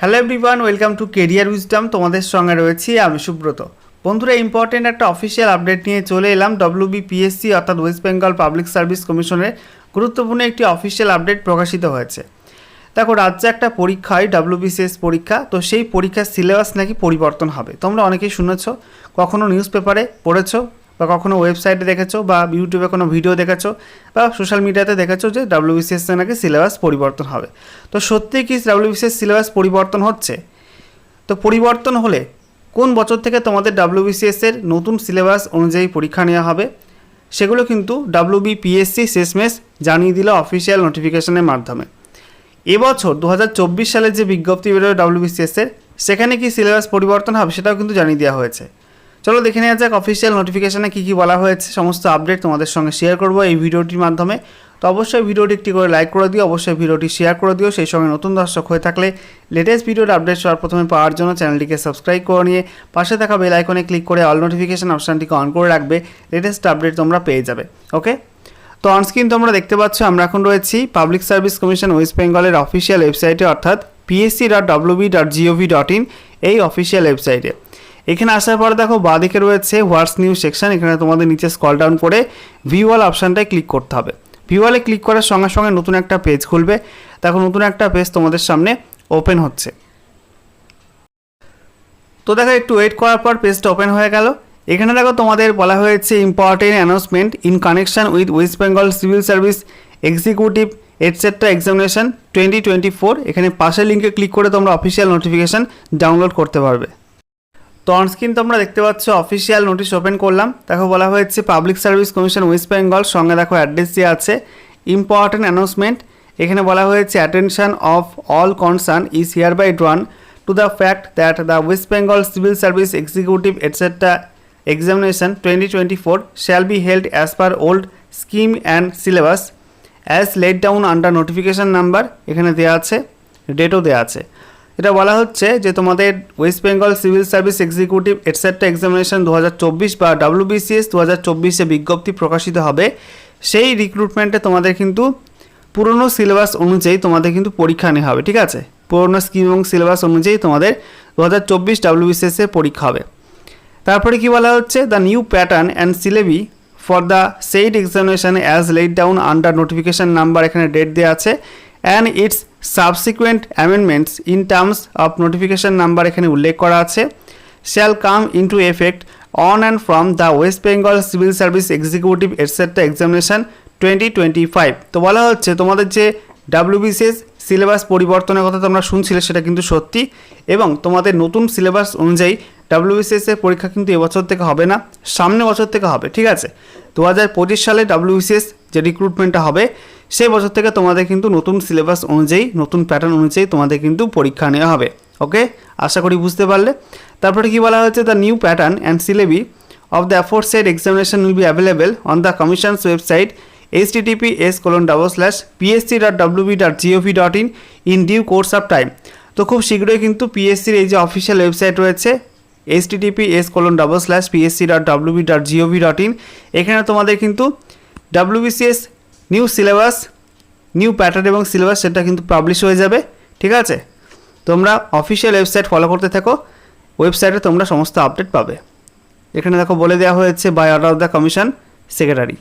Hello everyone, welcome to career wisdom. তোমাদের সঙ্গে রয়েছি আমি সুব্রত। বন্ধুরা, ইম্পর্টেন্ট একটা অফিসিয়াল আপডেট নিয়ে চলে এলাম। ডব্লিউবিপিএসসি অর্থাৎ ওয়েস্ট বেঙ্গল পাবলিক সার্ভিস কমিশনের গুরুত্বপূর্ণ একটি অফিসিয়াল আপডেট প্রকাশিত হয়েছে। দেখো, রাজ্যে একটা পরীক্ষা হয় ডব্লিউবিসিএস পরীক্ষা, তো সেই পরীক্ষার সিলেবাস নাকি পরিবর্তন হবে। তোমরা অনেকেই শুনেছো, কখনো নিউজ পেপারে পড়েছো বা কখনো ওয়েবসাইটে দেখেছো বা ইউটিউবে কোনো ভিডিও দেখেছো বা সোশ্যাল মিডিয়াতে দেখেছো যে ডব্লিউবিসিএস নাকি সিলেবাস পরিবর্তন হবে। তো সত্যিই কি ডব্লিউবিসিএস সিলেবাস পরিবর্তন হচ্ছে? তো পরিবর্তন হলে কোন বছর থেকে তোমাদের ডব্লিউবিসিএসের নতুন সিলেবাস অনুযায়ী পরীক্ষা নেওয়া হবে, সেগুলো কিন্তু ডব্লিউবিপিএসসি শেষমেশ জানিয়ে দিল অফিসিয়াল নোটিফিকেশনের মাধ্যমে। এবছর 2024 সালে যে বিজ্ঞপ্তি বেরোয় ডব্লিউবিসিএসের, সেখানে কি সিলেবাস পরিবর্তন হবে সেটাও কিন্তু জানিয়ে দেওয়া হয়েছে। চলো দেখে নেওয়া যাক অফিসিয়াল নোটিফিকেশানে কী কী বলা হয়েছে। সমস্ত আপডেট তোমাদের সঙ্গে শেয়ার করবো এই ভিডিওটির মাধ্যমে। তো অবশ্যই ভিডিওটি একটি করে লাইক করে দিও, অবশ্যই ভিডিওটি শেয়ার করে দিও। সেই সঙ্গে নতুন দর্শক হয়ে থাকলে লেটেস্ট ভিডিওর আপডেট সবার প্রথমে পাওয়ার জন্য চ্যানেলটিকে সাবস্ক্রাইব করে নিয়ে পাশে থাকা বেল আইকনে ক্লিক করে অল নোটিফিকেশান অপশানটিকে অন করে রাখবে। লেটেস্ট আপডেট তোমরা পেয়ে যাবে। ওকে, তো অনস্ক্রিন তোমরা দেখতে পাচ্ছ আমরা এখন রয়েছি পাবলিক সার্ভিস কমিশন ওয়েস্ট বেঙ্গলের অফিসিয়াল ওয়েবসাইটে, অর্থাৎ psc.wb.gov.in এই অফিসিয়াল ওয়েবসাইটে। এখানে আসার পরে দেখো বাঁদিকে রয়েছে হোয়াটস নিউজ সেকশন। এখানে তোমাদের নিচে স্ক্রল ডাউন করে ভিউ অল অপশানটায় ক্লিক করতে হবে। ভিউ অলে ক্লিক করার সঙ্গে সঙ্গে নতুন একটা পেজ খুলবে। দেখো নতুন একটা পেজ তোমাদের সামনে ওপেন হচ্ছে। তো দেখো একটু ওয়েট করার পর পেজটা ওপেন হয়ে গেল। এখানে দেখো তোমাদের বলা হয়েছে important announcement in connection with West Bengal civil service executive etcetera examination 2024। এখানে পাশের লিঙ্কে ক্লিক করে তোমরা অফিসিয়াল নোটিফিকেশান ডাউনলোড করতে পারবে। তো অনস্ক্রিন তোমরা দেখতে পাচ্ছ অফিসিয়াল নোটিশ ওপেন করলাম। দেখো বলা হয়েছে public service commission West Bengal, সঙ্গে দেখো অ্যাড্রেস দিয়ে আছে ইম্পর্টেন্ট অ্যানাউন্সমেন্ট। এখানে বলা হয়েছে attention of all concern is hereby drawn to the fact that the West Bengal civil service executive etcetera examination 2024 shall be held as per old scheme and syllabus as laid down under notification number। এখানে দেওয়া আছে, ডেটও দেওয়া আছে। এটা বলা হচ্ছে যে তোমাদের West Bengal civil service executive etcetera examination 2024 বা ডব্লিউবিসিএস 2024-এ বিজ্ঞপ্তি প্রকাশিত হবে। সেই রিক্রুটমেন্টে তোমাদের কিন্তু পুরনো সিলেবাস অনুযায়ী তোমাদের কিন্তু পরীক্ষা নেওয়া হবে। ঠিক আছে, পুরনো স্কিম এবং সিলেবাস অনুযায়ী তোমাদের 2024 ডব্লিউবিসিএসে পরীক্ষা হবে। তারপরে কি বলা হচ্ছে, the new pattern and syllabi for the said examination as laid down under notification number, এখানে ডেট দেওয়া আছে, and its subsequent amendments in terms of notification number এখানে উল্লেখ করা আছে, shall come into effect on and from the West Bengal civil service executive etcetera examination 2025। তো বলা হচ্ছে তোমাদের যে ডব্লিউবিসিএস সিলেবাস পরিবর্তনের কথা তোমরা শুনছিলে সেটা কিন্তু সত্যি, এবং তোমাদের নতুন সিলেবাস অনুযায়ী ডব্লিউবিসিএসের পরীক্ষা কিন্তু এবছর থেকে হবে না, সামনে বছর থেকে হবে। ঠিক আছে, 2025 সালে ডব্লিউবিসিএস যে রিক্রুটমেন্টটা হবে সেই বছর থেকে তোমাদের কিন্তু নতুন সিলেবাস অনুযায়ী নতুন প্যাটার্ন অনুযায়ী তোমাদের কিন্তু পরীক্ষা নেওয়া হবে। ওকে, আশা করি বুঝতে পারলে। তারপরে কি বলা হচ্ছে, the new pattern and syllabi of the aforesaid examination will be available on the commission's website https://psc.wb.gov.in in due course of time. তো খুব শীঘ্রই কিন্তু পিএসসির এই যে অফিসিয়াল ওয়েবসাইট রয়েছে https://psc.wb.gov.in, এখানে তোমাদের কিন্তু WBCS new syllabus, new pattern এবং সিলেবাস সেটা কিন্তু পাবলিশ হয়ে যাবে। ঠিক আছে, তোমরা অফিসিয়াল ওয়েবসাইট ফলো করতে থাকো, ওয়েবসাইটে তোমরা সমস্ত আপডেট পাবে। এখানে দেখো বলে দেওয়া হয়েছে by order of the commission secretary.